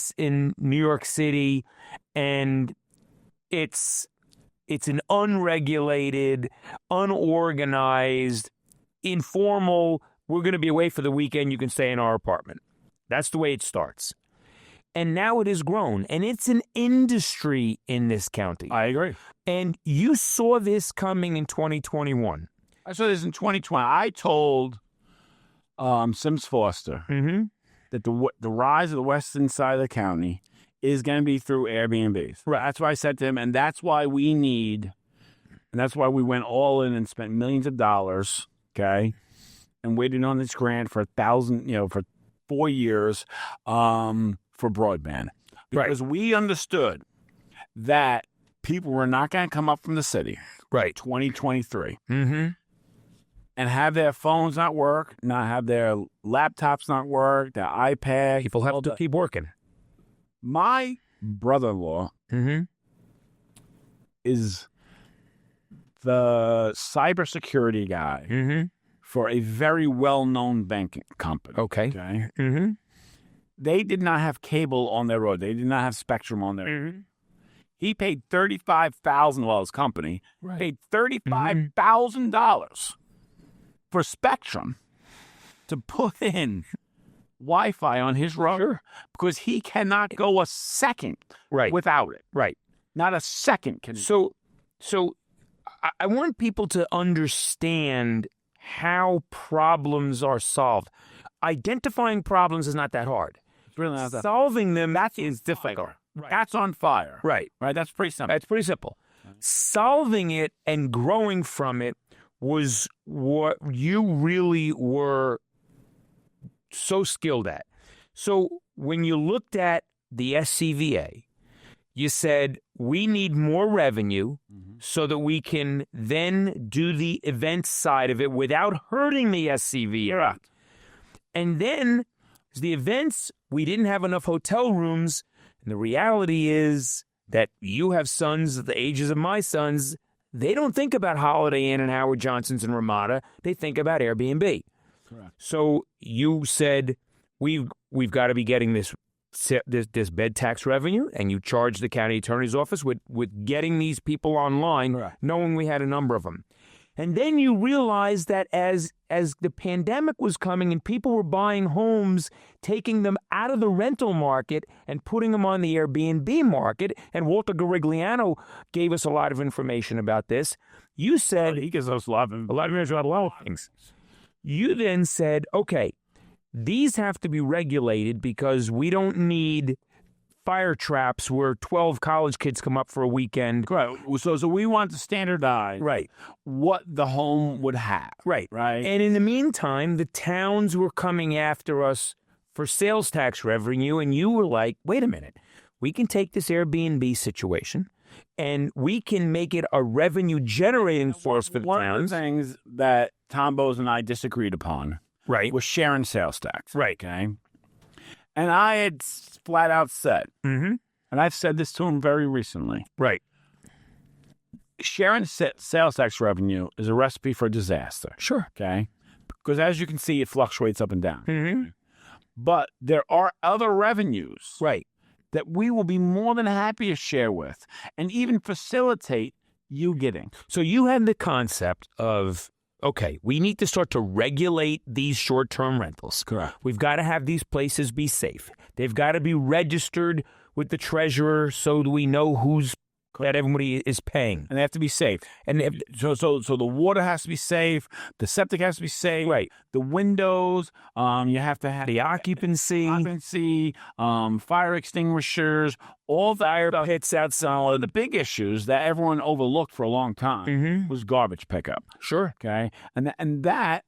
New York City, and it's an unregulated, unorganized, informal, we're going to be away for the weekend, you can stay in our apartment. That's the way it starts. And now it has grown, and it's an industry in this county. I agree. And you saw this coming in 2021. I saw this in 2020. I told Sims Foster that the rise of the western side of the county is going to be through Airbnbs. Right. That's why I said to him, and that's why we went all in and spent millions of dollars, okay, and waited on this grant for for 4 years for broadband. Because we understood that people were not going to come up from the city. Right. 2023. and have their phones not work, not have their laptops not work, their iPad. People have to keep working. My brother-in-law is the cybersecurity guy for a very well-known banking company. Okay. They did not have cable on their road. They did not have Spectrum on their He paid $35,000. Well, his company paid $35,000 for Spectrum to put in Wi-Fi on his router because he cannot go a second without it. Right. Not a second can. So I want people to understand how problems are solved. Identifying problems is not that hard. It's really not that. Solving them is difficult. Right. That's on fire. Right. That's pretty simple. That's pretty simple. Solving it and growing from it was what you really were so skilled at. So when you looked at the SCVA, you said, we need more revenue so that we can then do the event side of it without hurting the SCVA. Right. And then the events, we didn't have enough hotel rooms. And the reality is that you have sons at the ages of my sons. They don't think about Holiday Inn and Howard Johnson's and Ramada. They think about Airbnb. Correct. So you said, we've got to be getting this bed tax revenue, and you charged the county attorney's office with getting these people online, knowing we had a number of them. And then you realized that as the pandemic was coming and people were buying homes, taking them out of the rental market and putting them on the Airbnb market, and Walter Garigliano gave us a lot of information about this. You said... He gives us a lot of information about a lot of things. You then said, okay, these have to be regulated because we don't need fire traps where 12 college kids come up for a weekend. Right. So we want to standardize what the home would have. Right. And in the meantime, the towns were coming after us for sales tax revenue, and you were like, wait a minute, we can take this Airbnb situation and we can make it a revenue generating force for the towns. One of the things that Tom Bowes and I disagreed upon was sharing sales tax. Okay. And I had flat out said, and I've said this to him very recently. Sharing sales tax revenue is a recipe for disaster. Sure. Okay. Because as you can see, it fluctuates up and down. But there are other revenues. That we will be more than happy to share with and even facilitate you getting. So you had the concept of, okay, we need to start to regulate these short-term rentals. Correct. We've got to have these places be safe. They've got to be registered with the treasurer so that we know that everybody is paying. And they have to be safe. And so the water has to be safe. The septic has to be safe. The windows, you have to have the occupancy, fire extinguishers, all the fire pits outside. The big issues that everyone overlooked for a long time was garbage pickup. Sure. Okay. And that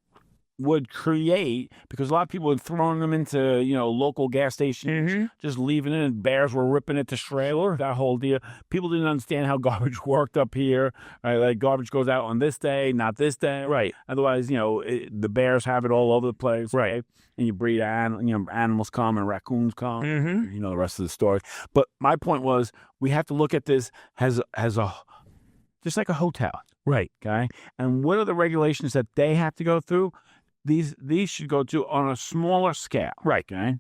would create, because a lot of people were throwing them into, local gas stations, just leaving it, and bears were ripping it to shreds. That whole deal. People didn't understand how garbage worked up here. Right? Like garbage goes out on this day, not this day. Otherwise, the bears have it all over the place. And you breed animals come and raccoons come. You know the rest of the story. But my point was, we have to look at this as just like a hotel. Okay. And what are the regulations that they have to go through? These should go to on a smaller scale. Okay.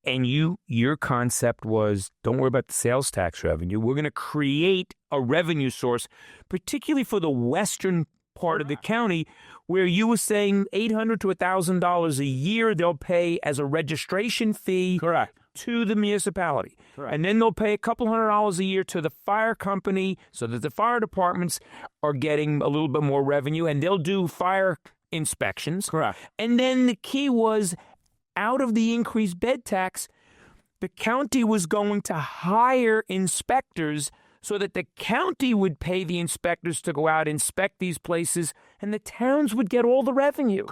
And your concept was, don't worry about the sales tax revenue. We're going to create a revenue source, particularly for the western part of the county, where you were saying $800 to $1,000 a year they'll pay as a registration fee to the municipality. And then they'll pay a couple $100 a year to the fire company so that the fire departments are getting a little bit more revenue, and they'll do fire inspections. And then the key was, out of the increased bed tax, the county was going to hire inspectors so that the county would pay the inspectors to go out and inspect these places, and the towns would get all the revenue.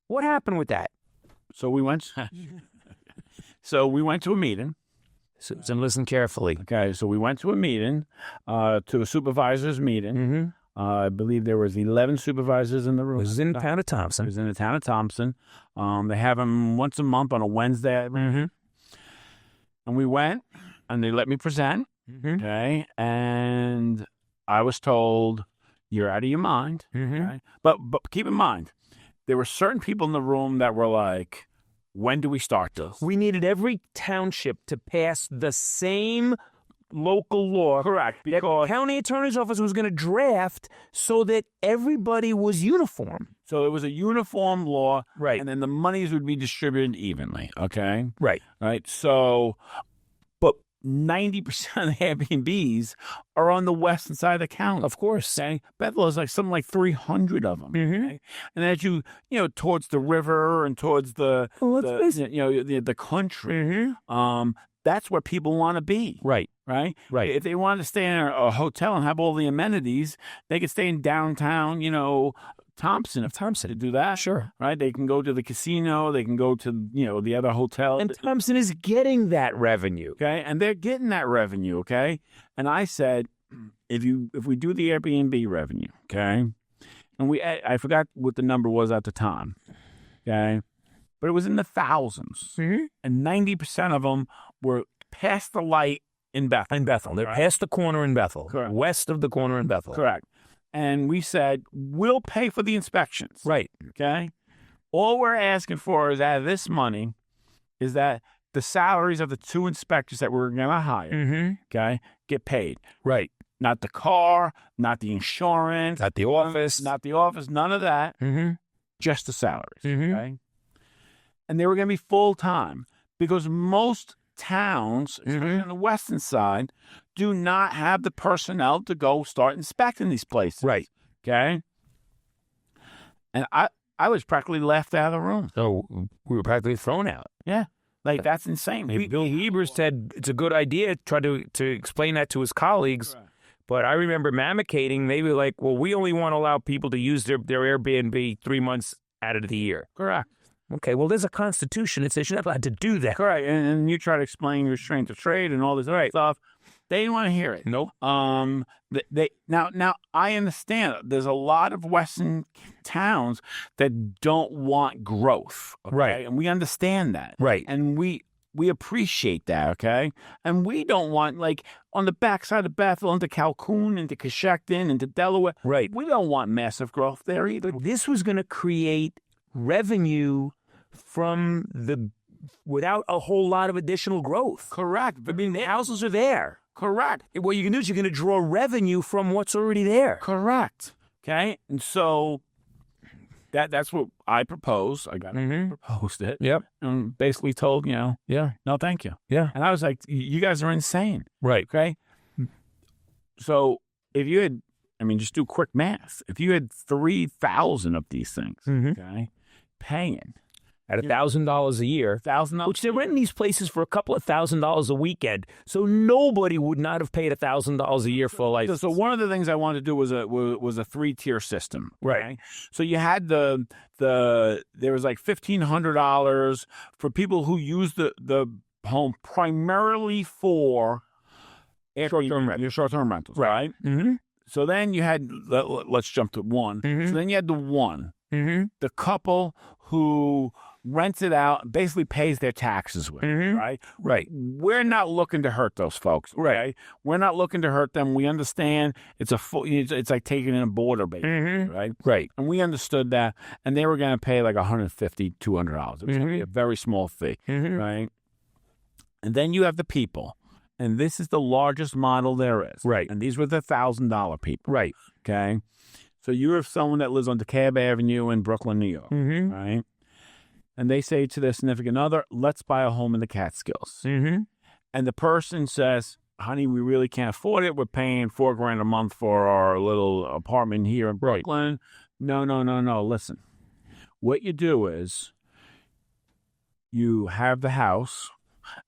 What happened with that? So we went to a meeting. So listen carefully. Okay, so we went to a meeting, to a supervisor's meeting. I believe there was 11 supervisors in the room. It was in the town of Thompson. It was in the town of Thompson. They have them once a month on a Wednesday. Mm-hmm. And we went, and they let me present. Mm-hmm. Okay. And I was told, you're out of your mind. Mm-hmm. Okay? But keep in mind, there were certain people in the room that were like, when do we start this? We needed every township to pass the same local law. Correct. That the county attorney's office was going to draft so that everybody was uniform. So it was a uniform law. Right. And then the monies would be distributed evenly. Okay. Right. Right. So, but 90% of the Airbnbs are on the western side of the county. Of course. Okay. Bethel is like something like 300 of them. Mm-hmm. Okay? And as you towards the river and towards the country, Mm-hmm. That's where people want to be. Right. Right? Right. If they want to stay in a hotel and have all the amenities, they could stay in downtown, Thompson. To do that. Sure. Right? They can go to the casino. They can go to, the other hotel. And Thompson is getting that revenue. Okay? And they're getting that revenue, okay? And I said, if we do the Airbnb revenue, okay? And I forgot what the number was at the time, okay? But it was in the thousands. Mm-hmm. And 90% of them were past the light in Bethel. They're Correct. past the corner in Bethel. Correct. West of the corner in Bethel. Correct. And we said, we'll pay for the inspections. Right. Okay? All we're asking for is out of this money is that the salaries of the 2 inspectors that we're going to hire, Mm-hmm. okay, get paid. Right. Not the car, not the insurance, At the office. not the office, none of that, Mm-hmm. just the salaries. Mm-hmm. Okay? And they were going to be full-time because most towns, especially on the western side, do not have the personnel to go start inspecting these places. Right. Okay? And I was practically left out of the room. So we were practically thrown out. Yeah. Like, that's insane. Bill Heber said it's a good idea. Try to explain that to his colleagues. Correct. But I remember Mamakating, they were like, well, we only want to allow people to use their Airbnb 3 months out of the year. Correct. Okay, well, there's a constitution that says you're not allowed to do that. Correct. And you try to explain restraint of trade and all this other stuff. They didn't want to hear it. Nope. Now I understand there's a lot of western towns that don't want growth. Okay? Right. And we understand that. Right. And we appreciate that, okay? And we don't want, like, on the backside of Bethel into Calhoun, into Coshocton, into Delaware. Right. We don't want massive growth there either. But this was going to create revenue without a whole lot of additional growth. Correct. I mean, the houses are there. Correct. What you can do is you're going to draw revenue from what's already there. Correct. Okay? And so that's what I proposed. I got proposed it. Yep. And basically told, Yeah. no, thank you. Yeah. And I was like, you guys are insane. Right. Okay? So if you had, just do quick math. If you had 3,000 of these things, okay, paying At $1,000 a year, $1,000, which they're renting these places for a couple of $1,000s a weekend, so nobody would not have paid $1,000 a year for a license. So one of the things I wanted to do was a 3-tier system. Right. Okay? So you had there was like $1,500 for people who use the home primarily for short-term rentals, right? Mm-hmm. So then you had, let's jump to one. Mhm. So then you had the one, Mm-hmm. the couple who rents it out and basically pays their taxes with, Mhm. right? Right. We're not looking to hurt those folks, right? We're not looking to hurt them. We understand it's it's like taking in a border, basically, Mm-hmm. right? Right. And we understood that, and they were going to pay like $150, $200. It was going to be a very small fee, Mm-hmm. right? And then you have the people, and this is the largest model there is, Right. And these were the $1,000 people, Right. okay? So you have someone that lives on DeKalb Avenue in Brooklyn, New York, Mm-hmm. right? And they say to their significant other, let's buy a home in the Catskills. Mm-hmm. And the person says, honey, we really can't afford it. We're paying $4,000 a month for our little apartment here in Brooklyn. No. Listen, what you do is you have the house.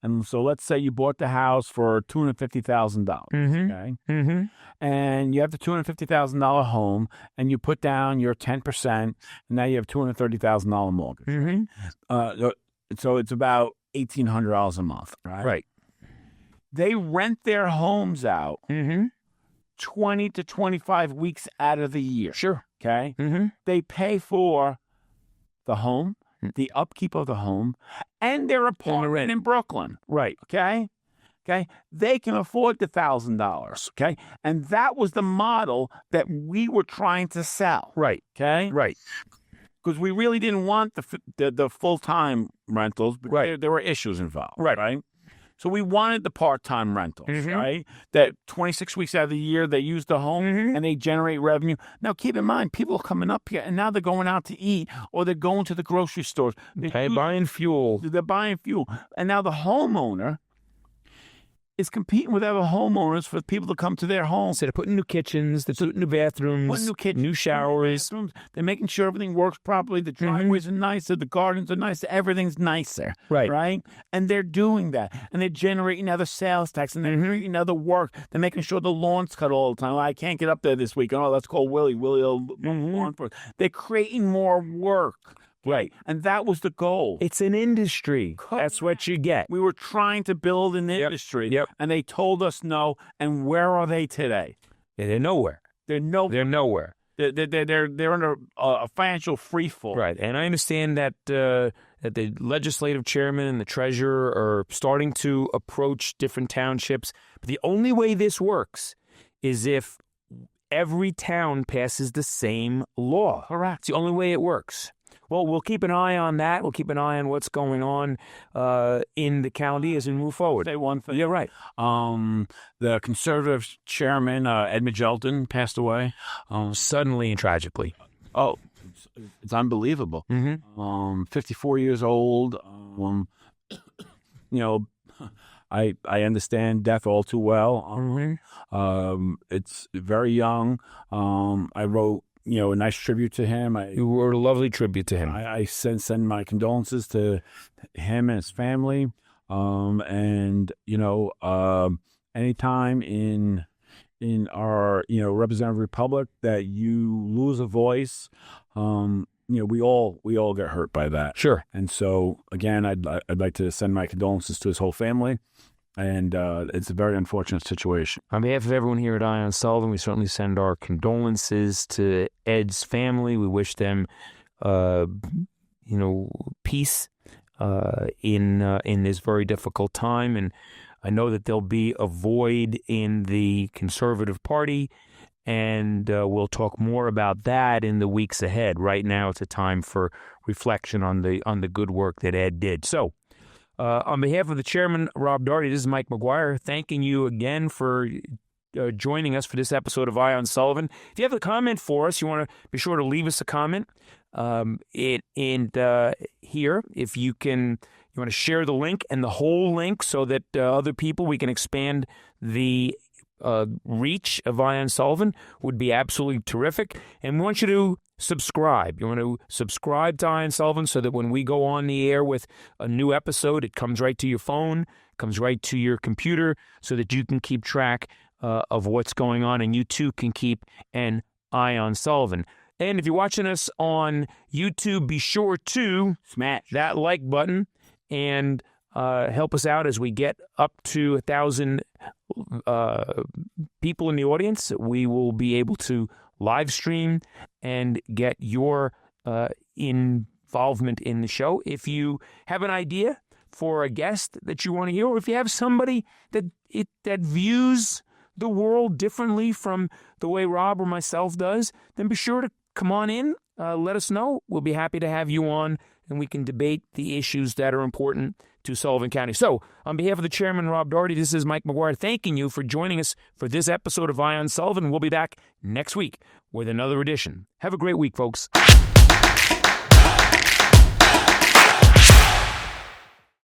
And so let's say you bought the house for $250,000. Mm-hmm. Okay. Mm-hmm. And you have the $250,000 home and you put down your 10%. And now you have $230,000 mortgage. Mm-hmm. So it's about $1,800 a month, right? Right. They rent their homes out Mm-hmm. 20 to 25 weeks out of the year. Sure. Okay? Mm-hmm. They pay for the home, the upkeep of the home, and their apartment in Brooklyn. Right. Okay? Okay? They can afford the $1,000. Okay? And that was the model that we were trying to sell. Right. Okay? Right. Because we really didn't want the full-time rentals. Because Right. there were issues involved. Right. So we wanted the part-time rentals, Mm-hmm. right? That 26 weeks out of the year, they use the home and they generate revenue. Now, keep in mind, people are coming up here and now they're going out to eat or they're going to the grocery stores. They're buying fuel. They're buying fuel. And now the homeowner is competing with other homeowners for people to come to their homes. So they're putting new kitchens, they're putting new bathrooms, new showers. They're making sure everything works properly. The driveways are nicer. The gardens are nicer. Everything's nicer. Right. And they're doing that. And they're generating other sales tax. And they're generating other work. They're making sure the lawn's cut all the time. I can't get up there this week. Oh, let's call Willie. Willie will lawn for us. They're creating more work. Right. And that was the goal. It's an industry. That's what you get. We were trying to build an industry. Yep. And they told us no. And where are they today? They're nowhere. They're nowhere. They're under a financial freefall. Right. And I understand that the legislative chairman and the treasurer are starting to approach different townships. But the only way this works is if every town passes the same law. Correct. It's the only way it works. Well, we'll keep an eye on that. We'll keep an eye on what's going on in the county as we move forward. Say one thing. Yeah, right. The conservative chairman, Ed Magelton, passed away. Suddenly and tragically. Oh, it's unbelievable. 54 years old. I understand death all too well. It's very young. I wrote a nice tribute to him. You wrote a lovely tribute to him. I send my condolences to him and his family. Anytime in our representative republic that you lose a voice, we all get hurt by that. Sure. And so again, I'd like to send my condolences to his whole family. And it's a very unfortunate situation. On behalf of everyone here at Eye on Sullivan, we certainly send our condolences to Ed's family. We wish them, peace in this very difficult time. And I know that there'll be a void in the Conservative Party, and we'll talk more about that in the weeks ahead. Right now, it's a time for reflection on the good work that Ed did. So, on behalf of the chairman, Rob Daugherty, this is Mike McGuire, thanking you again for joining us for this episode of Eye on Sullivan. If you have a comment for us, you want to be sure to leave us a comment. Here, if you want to share the link and the whole link so that other people, we can expand the reach of Eye on Sullivan, would be absolutely terrific. And we want you to subscribe. You want to subscribe to Eye on Sullivan so that when we go on the air with a new episode, it comes right to your phone, comes right to your computer, so that you can keep track of what's going on, and you too can keep an eye on Sullivan. And if you're watching us on YouTube, be sure to smash that like button and help us out as we get up to 1,000 people in the audience. We will be able to live stream and get your involvement in the show. If you have an idea for a guest that you want to hear, or if you have somebody that views the world differently from the way Rob or myself does, then be sure to come on in. Let us know. We'll be happy to have you on, and we can debate the issues that are important to Sullivan County. So, on behalf of the chairman, Rob Daugherty, this is Mike McGuire thanking you for joining us for this episode of Eye on Sullivan. We'll be back next week with another edition. Have a great week, folks.